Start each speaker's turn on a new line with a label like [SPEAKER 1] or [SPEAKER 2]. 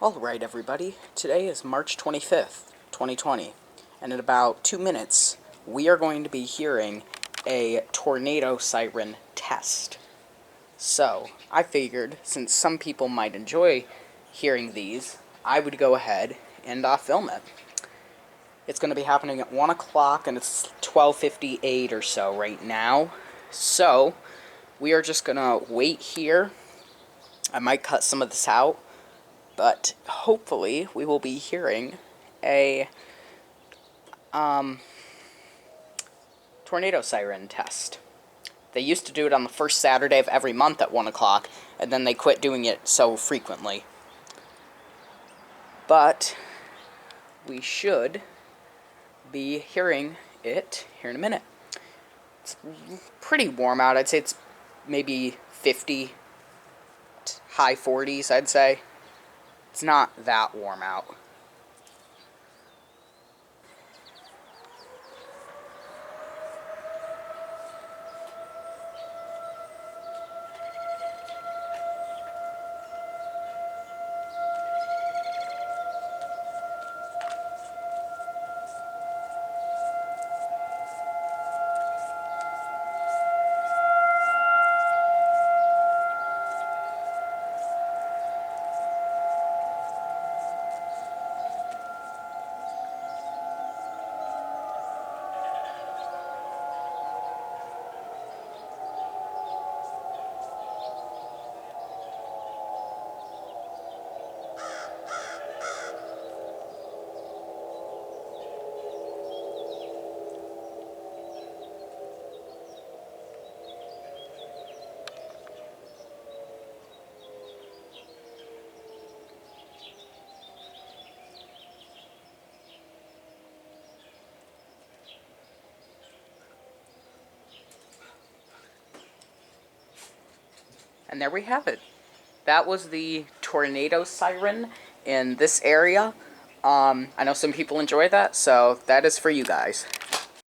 [SPEAKER 1] Alright everybody, today is March 25th, 2020, and in about 2 minutes, we are going to be hearing a tornado siren test. So, I figured, since some people might enjoy hearing these, I would go ahead and film it. It's going to be happening at 1 o'clock, and it's 12:58 or so right now. So, we are just going to wait here. I might cut some of this out, but hopefully we will be hearing a tornado siren test. They used to do it on the first Saturday of every month at 1 o'clock, and then they quit doing it so frequently. But we should be hearing it here in a minute. It's pretty warm out. I'd say it's maybe 50, high 40s, I'd say. It's not that warm out. And there we have it. That was the tornado siren in this area. I know some people enjoy that, so that is for you guys.